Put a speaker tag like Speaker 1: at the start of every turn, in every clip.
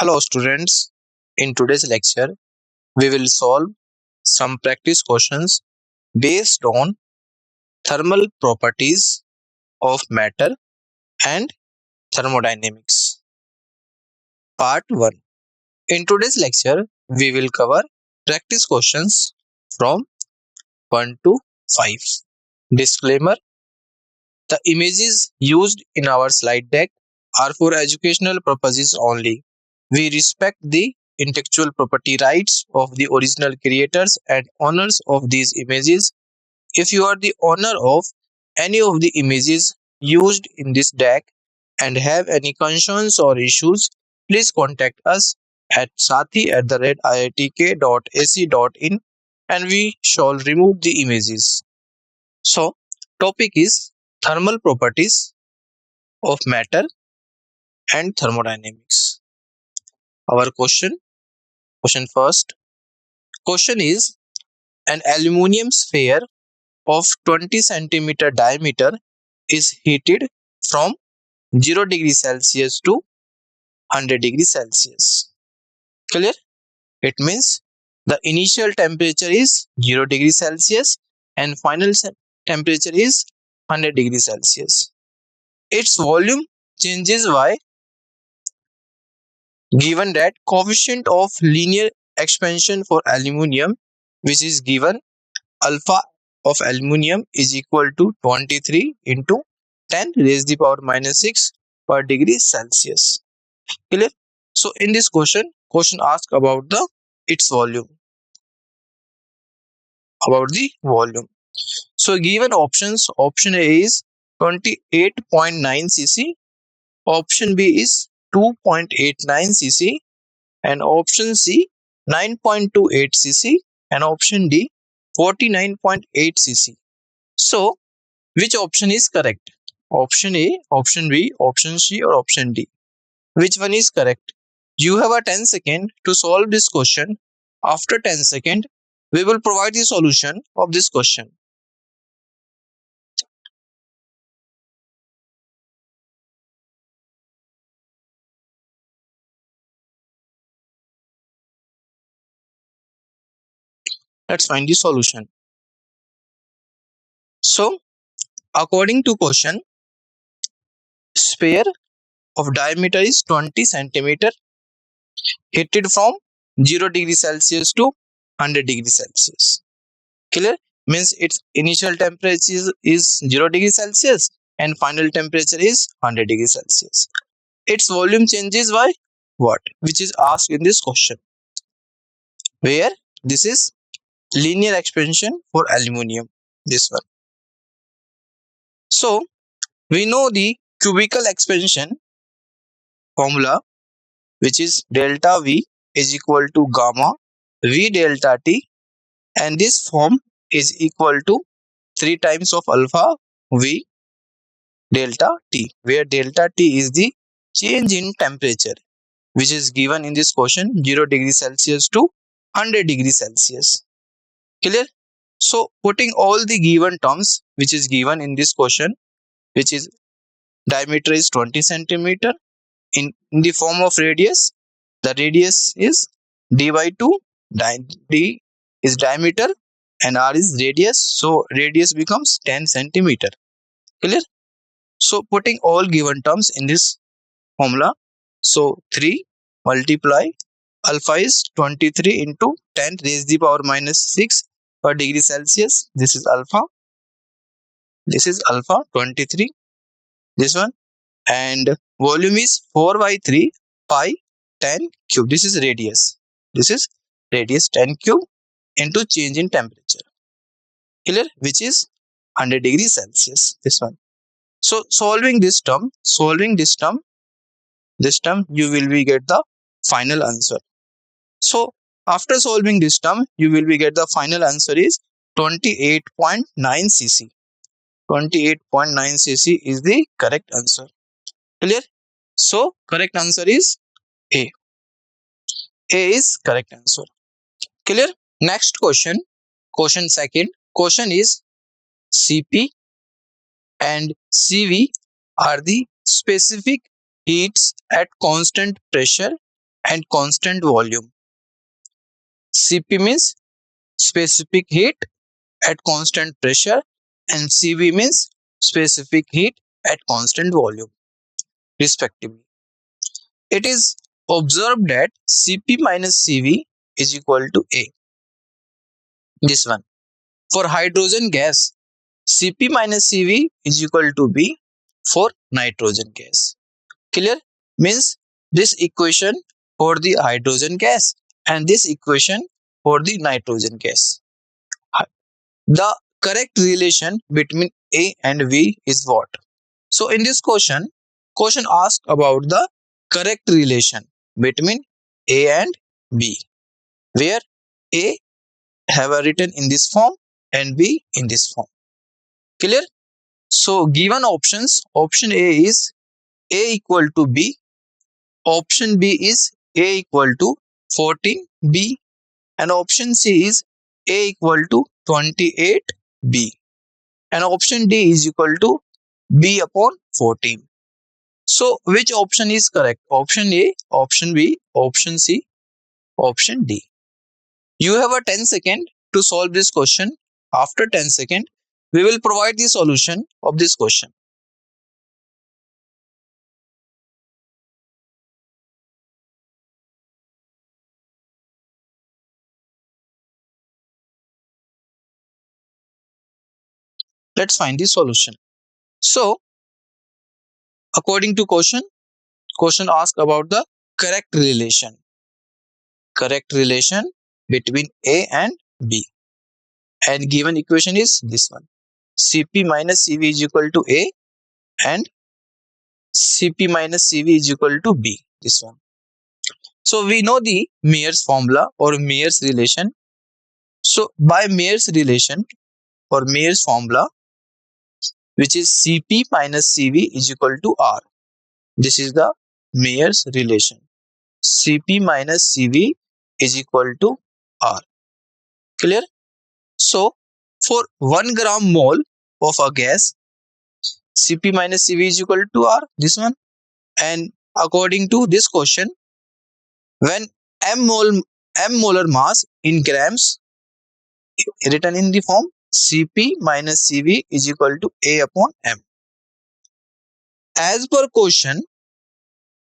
Speaker 1: Hello students, in today's lecture we will solve some practice questions based on thermal properties of matter and thermodynamics. Part 1. In today's lecture we will cover practice questions from 1 to 5. Disclaimer: the images used in our slide deck are for educational purposes only. We respect the intellectual property rights of the original creators and owners of these images. If you are the owner of any of the images used in this deck and have any concerns or issues, please contact us at sathi@iitk.ac.in and we shall remove the images. So, topic is thermal properties of matter and thermodynamics. Our question first. Question is: an aluminum sphere of 20 centimeter diameter is heated from 0 degree Celsius to 100 degree Celsius. Clear? It means the initial temperature is 0 degree Celsius and final temperature is 100 degree Celsius. Its volume changes by given that coefficient of linear expansion for aluminum, which is given alpha of aluminum is equal to 23 into 10 raised to the power minus 6 per degree Celsius. Clear? So in this question asks about its volume, about the volume. So given options, option A is 28.9 cc, option B is 2.89 cc, and option C 9.28 cc, and option D 49.8 cc. So which option is correct? Option A, option B, option C, or option D? Which one is correct? You have a 10 second to solve this question. After 10 second, we will provide the solution of this question. Let's find the solution. So, according to question, sphere of diameter is 20 centimeter, heated from 0 degree Celsius to 100 degree Celsius. Clear? Means its initial temperature is 0 degree Celsius and final temperature is 100 degree Celsius. Its volume changes by what? Which is asked in this question. Where this is linear expansion for aluminum. This one. So we know the cubical expansion formula, which is delta V is equal to gamma V delta T, and this form is equal to 3 times of alpha V delta T, where delta T is the change in temperature, which is given in this question 0 degree Celsius to 100 degree Celsius. Clear? So putting all the given terms which is given in this question, which is diameter is 20 centimeter in the form of radius, the radius is d by 2, d is diameter and r is radius, so radius becomes 10 centimeter. Clear? So putting all given terms in this formula, so 3 multiply alpha is 23 into 10 raised to the power minus 6 per degree Celsius. This is alpha 23, this one, and volume is 4 by 3 pi 10 cube. This is radius 10 cube into change in temperature. Clear? Which is 100 degrees Celsius, this one. So solving this term, you will be get the final answer. So after solving this term, you will be get the final answer is 28.9 cc. 28.9 cc is the correct answer. Clear? So correct answer is A. A is correct answer. Clear? Next question. Question second. Question is Cp and Cv are the specific heats at constant pressure and constant volume. Cp means specific heat at constant pressure and Cv means specific heat at constant volume respectively. It is observed that Cp minus Cv is equal to A. This one. For hydrogen gas, Cp minus Cv is equal to B for nitrogen gas. Clear? Means this equation for the hydrogen gas and this equation for the nitrogen gas. The correct relation between A and V is what? So in this question asks about the correct relation between A and B, where A have a written in this form and B in this form. Clear? So given options, option A is A equal to B, option B is A equal to 14B, and option C is A equal to 28B, and option D is equal to B upon 14. So which option is correct? Option A, option B, option C, option D. You have a 10 second to solve this question. After 10 seconds, we will provide the solution of this question. Let's find the solution. So according to question asks about the correct relation between A and B, and given equation is this one. Cp minus Cv is equal to A and Cp minus Cv is equal to B, this one. So we know the Mayer's formula or Mayer's relation. So by Mayer's relation or Mayer's formula, which is Cp minus Cv is equal to R. This is the Mayer's relation. Cp minus Cv is equal to R. Clear? So for 1 gram mole of a gas, Cp minus Cv is equal to R, this one. And according to this question, when m molar mass in grams written in the form Cp minus Cv is equal to A upon m. As per question,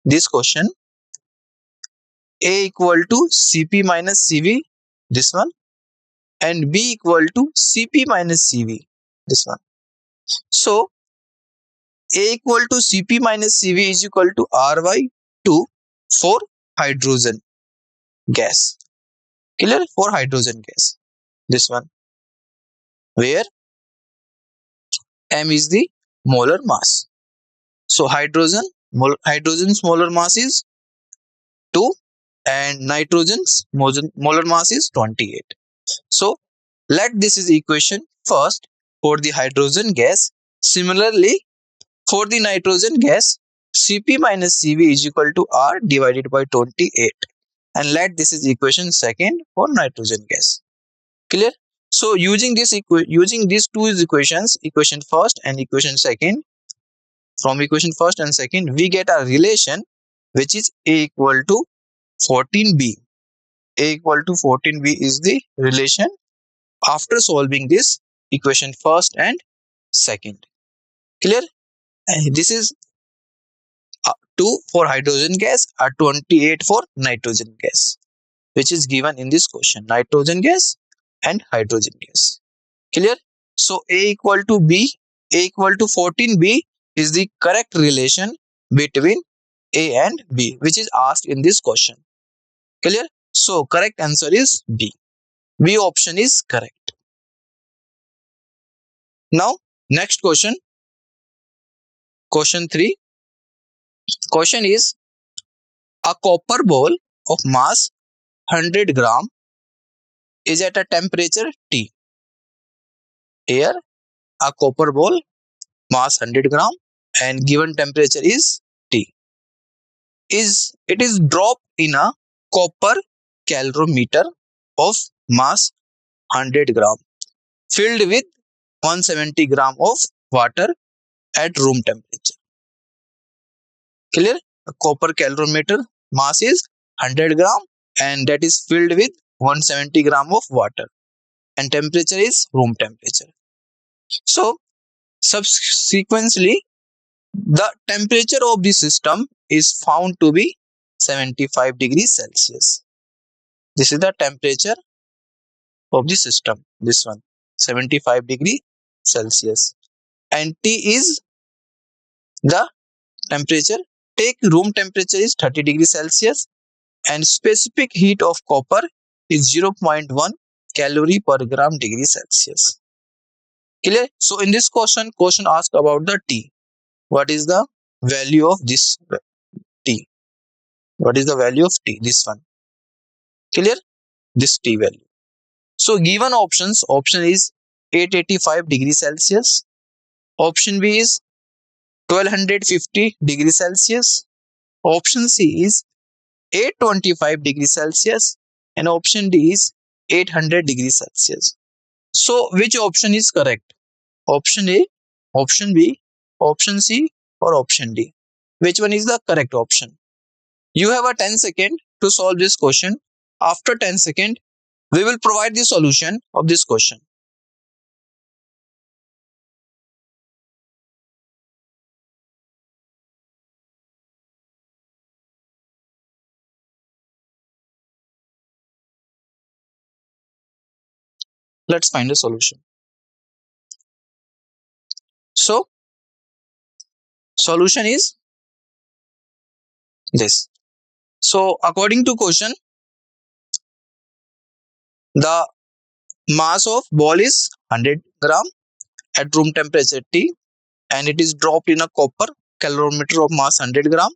Speaker 1: this question, A equal to Cp minus Cv, this one, and B equal to Cp minus Cv, this one. So A equal to Cp minus Cv is equal to R by 2 for hydrogen gas. Clear? For hydrogen gas, this one, where m is the molar mass. So hydrogen's molar mass is 2 and nitrogen's molar mass is 28. So let this is equation first for the hydrogen gas. Similarly, for the nitrogen gas, Cp minus Cv is equal to R divided by 28. And let this is equation second for nitrogen gas. Clear? So using these two equations, equation first and equation second, from equation first and second, we get a relation which is A equal to 14b. A equal to 14b is the relation after solving this equation first and second. Clear? And this is 2 for hydrogen gas, 28 for nitrogen gas, which is given in this question. Nitrogen gas and hydrogen gas. Clear? So A equal to B, A equal to 14b is the correct relation between A and B, which is asked in this question. Clear? So correct answer is B. B option is correct. Now next question. Question 3. Question is, a copper ball of mass 100 gram is at a temperature T. Here a copper ball mass 100 gram and given temperature is T. It is dropped in a copper calorimeter of mass 100 gram filled with 170 gram of water at room temperature. Clear? A copper calorimeter mass is 100 gram, and that is filled with 170 gram of water, and temperature is room temperature. So subsequently, the temperature of the system is found to be 75 degrees Celsius. This is the temperature of the system, this one, 75 degree Celsius. And T is the temperature. Take room temperature is 30 degrees Celsius, and specific heat of copper is 0.1 calorie per gram degree Celsius. Clear? So in this question asks about the T. What is the value of this T? What is the value of T? This one. Clear? This T value. So given options, option is 885 degrees Celsius. Option B is 1250 degrees Celsius. Option C is 825 degrees Celsius, and option D is 800 degrees Celsius. So which option is correct? Option A, option B, option C, or option D? Which one is the correct option? You have a 10 second to solve this question. After 10 second, we will provide the solution of this question. Let's find a solution. So solution is this. So according to question, the mass of ball is 100 gram at room temperature T, and it is dropped in a copper calorimeter of mass 100 gram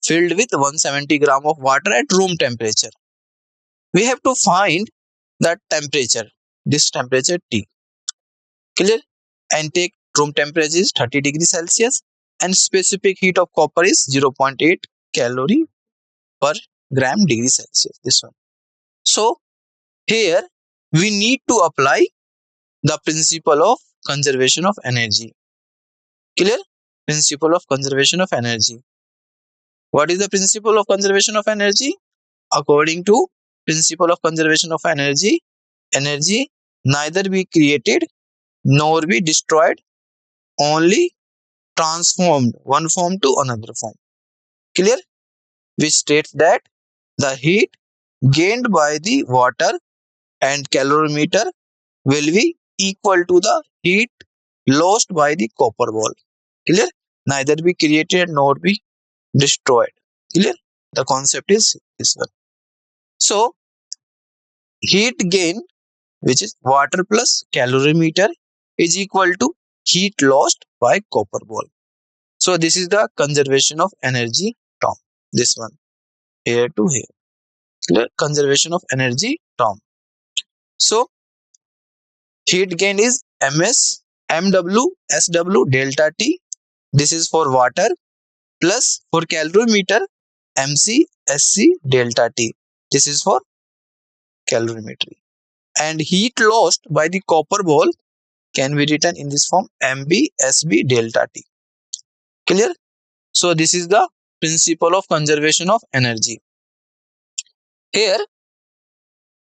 Speaker 1: filled with 170 gram of water at room temperature. We have to find that temperature, this temperature T. Clear? And take room temperature is 30 degrees Celsius, and specific heat of copper is 0.8 calorie per gram degree Celsius. This one. So here we need to apply the principle of conservation of energy. Clear? Principle of conservation of energy. What is the principle of conservation of energy? According to principle of conservation of energy, energy neither be created nor be destroyed, only transformed one form to another form. Clear? Which states that the heat gained by the water and calorimeter will be equal to the heat lost by the copper ball. Clear? Neither be created nor be destroyed. Clear? The concept is this one. So heat gain, which is water plus calorimeter, is equal to heat lost by copper ball. So this is the conservation of energy term. This one, here to here. Clear? Conservation of energy term. So heat gain is Ms, Mw, Sw, delta T. This is for water, plus for calorimeter Mc, Sc, delta T. This is for calorimetry. And heat lost by the copper ball can be written in this form Mb, Sb, delta T. Clear? So this is the principle of conservation of energy. Here,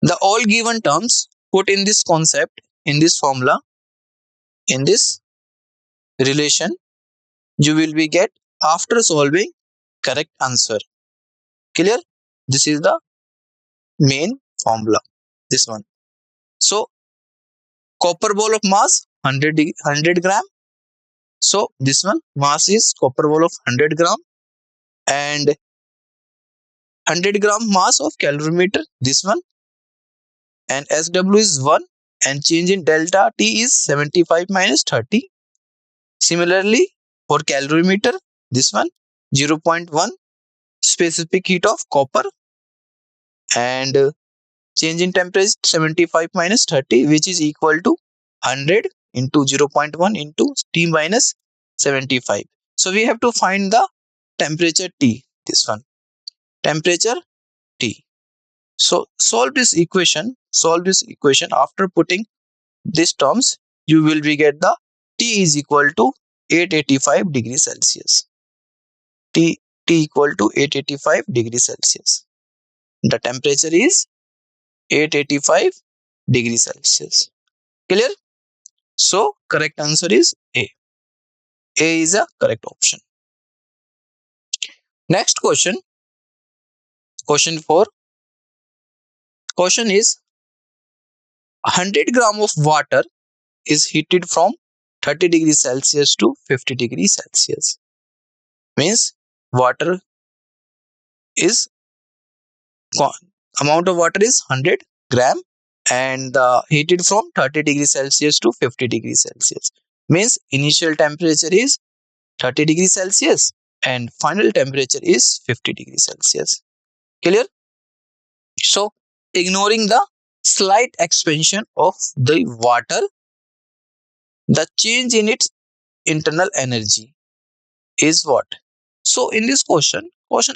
Speaker 1: the all given terms put in this concept, in this formula, in this relation, you will be get after solving correct answer. Clear? This is the main formula. This one. So copper ball of mass 100 gram. So this one mass is copper ball of 100 gram, and 100 gram mass of calorimeter, this one, and Sw is 1, and change in delta T is 75 minus 30. Similarly for calorimeter, this one 0.1 specific heat of copper, and change in temperature 75 minus 30, which is equal to 100 into 0.1 into T minus 75. So we have to find the temperature T, this one, temperature T. So solve this equation after putting these terms, you will be get the T is equal to 885 degrees Celsius. T equal to 885 degrees Celsius. The temperature is 885 degrees Celsius. Clear? So correct answer is A. A is a correct option. Next question, question 4. Question is 100 gram of water is heated from 30 degrees Celsius to 50 degrees Celsius. Means water is amount of water is 100 gram and heated from 30 degrees Celsius to 50 degrees Celsius. Means initial temperature is 30 degrees Celsius and final temperature is 50 degrees Celsius. Clear? So ignoring the slight expansion of the water, the change in its internal energy is what? So in this question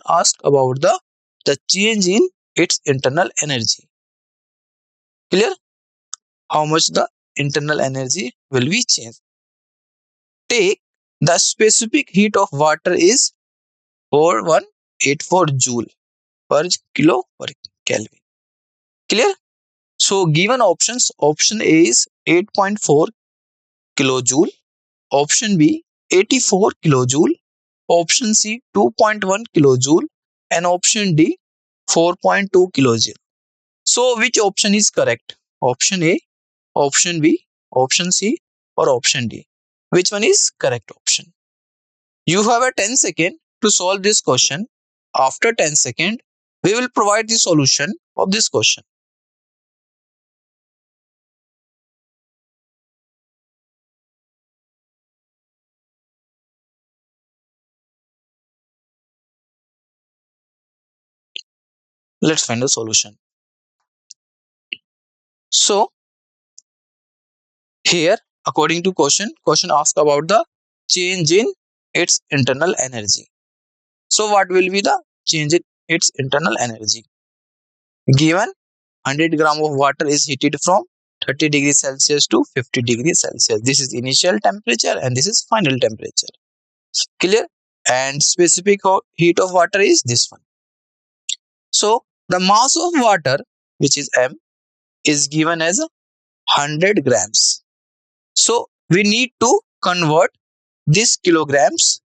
Speaker 1: asks about the change in its internal energy. Clear? How much the internal energy will be changed. Take the specific heat of water is 4184 joule per kilo per Kelvin. Clear? So given options, option A is 8.4 kilojoule, option B 84 kilojoule, option C 2.1 kilojoule, and option D 4.2 kilojoule. So which option is correct? Option A, option B, option C, or option D? Which one is correct option? You have a 10 second to solve this question. After 10 seconds, we will provide the solution of this question. Let's find the solution. So here, according to question asks about the change in its internal energy. So what will be the change in its internal energy? Given 100 gram of water is heated from 30 degrees Celsius to 50 degrees Celsius. This is initial temperature and this is final temperature. Clear? And specific heat of water is this one. So the mass of water, which is M, is given as 100 grams. So we need to convert this kilograms,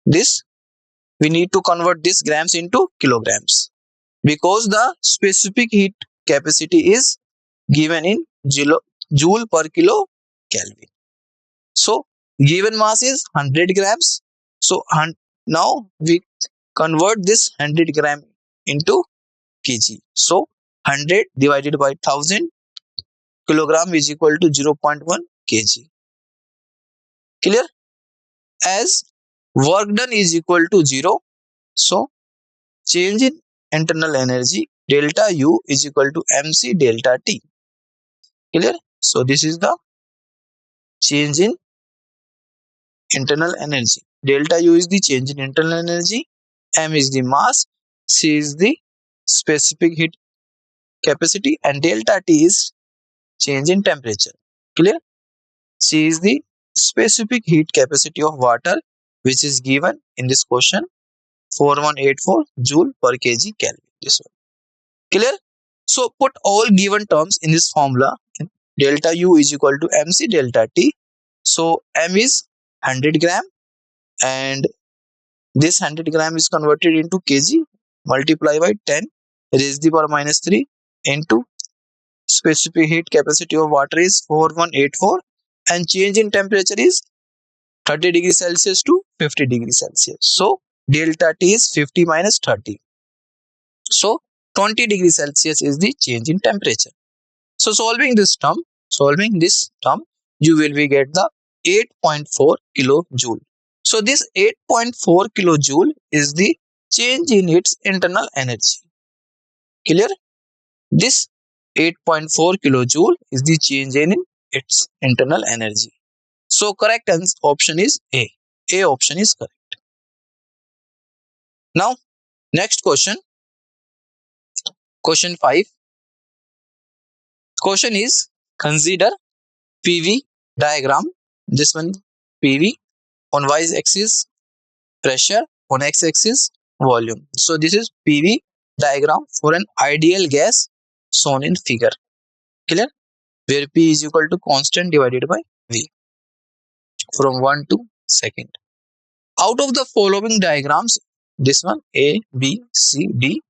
Speaker 1: we need to convert this grams into kilograms because the specific heat capacity is given in joule per kilo Kelvin. So given mass is 100 grams. So now we convert this 100 gram into kg. So 100 divided by 1000 kilogram is equal to 0.1 kg. Clear? As work done is equal to 0, so change in internal energy delta U is equal to mc delta T. Clear? So this is the change in internal energy. Delta U is the change in internal energy, M is the mass, C is the specific heat capacity, and delta T is change in temperature. Clear? C is the specific heat capacity of water, which is given in this question 4184 joule per kg Kelvin. This one. Clear? So put all given terms in this formula. Delta U is equal to mc delta T. So M is 100 gram and this 100 gram is converted into kg, multiply by 10 raised to the power minus 3 into specific heat capacity of water is 4184 and change in temperature is 30 degrees Celsius to 50 degrees Celsius. So delta T is 50 minus 30. So 20 degrees Celsius is the change in temperature. So solving this term, you will be get the 8.4 kilojoule. So this 8.4 kilojoule is the change in its internal energy. Clear? This 8.4 kilojoule is the change in its internal energy. So correct option is A. A option is correct. Now next question. Question 5. Question is consider PV diagram. This one PV on y axis, pressure on x axis, volume. So this is PV diagram for an ideal gas shown in figure. Clear? Where P is equal to constant divided by V from 1 to second. Out of the following diagrams, this one A, B, C, D,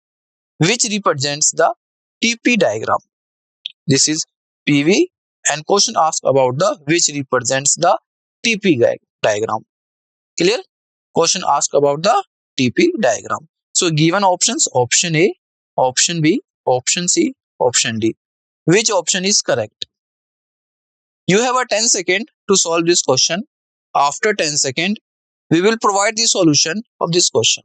Speaker 1: which represents the TP diagram. This is PV and question asked about the which represents the TP diagram. Clear? Question asked about the TP diagram. So given options, option A, option B, option C, option D. Which option is correct? You have a 10 second to solve this question. After 10 second, we will provide the solution of this question.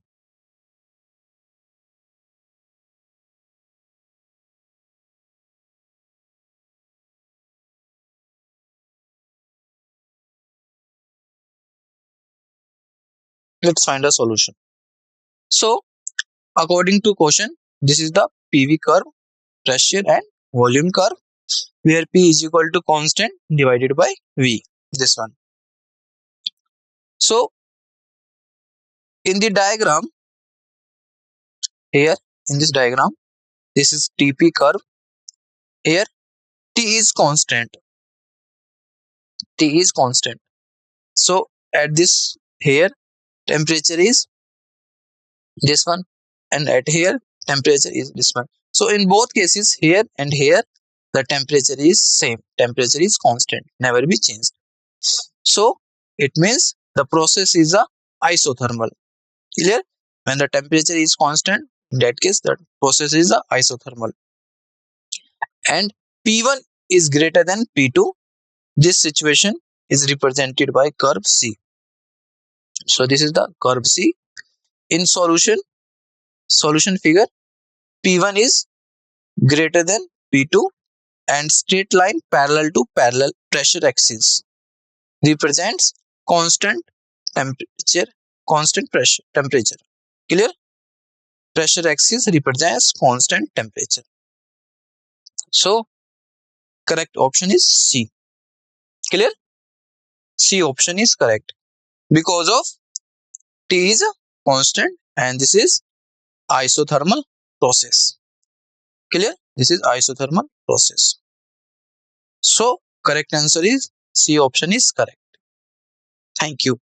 Speaker 1: Let's find a solution. So according to question, this is the PV curve, pressure and volume curve, where P is equal to constant divided by V. This one. So in the diagram, here in this diagram, this is TP curve. Here T is constant. T is constant. So at this here temperature is this one, and at here temperature is this one. So in both cases, here and here, the temperature is same. Temperature is constant, never be changed. So it means the process is a isothermal. Clear? When the temperature is constant, in that case the process is a isothermal. And P1 is greater than P2. This situation is represented by curve C. So this is the curve C. In solution figure, P1 is greater than P2 and straight line parallel to parallel pressure axis represents constant temperature, constant pressure temperature. Clear? Pressure axis represents constant temperature. So correct option is C. Clear? C option is correct because of T is a constant and this is isothermal process. Clear? This is isothermal process. So correct answer is C option is correct. Thank you.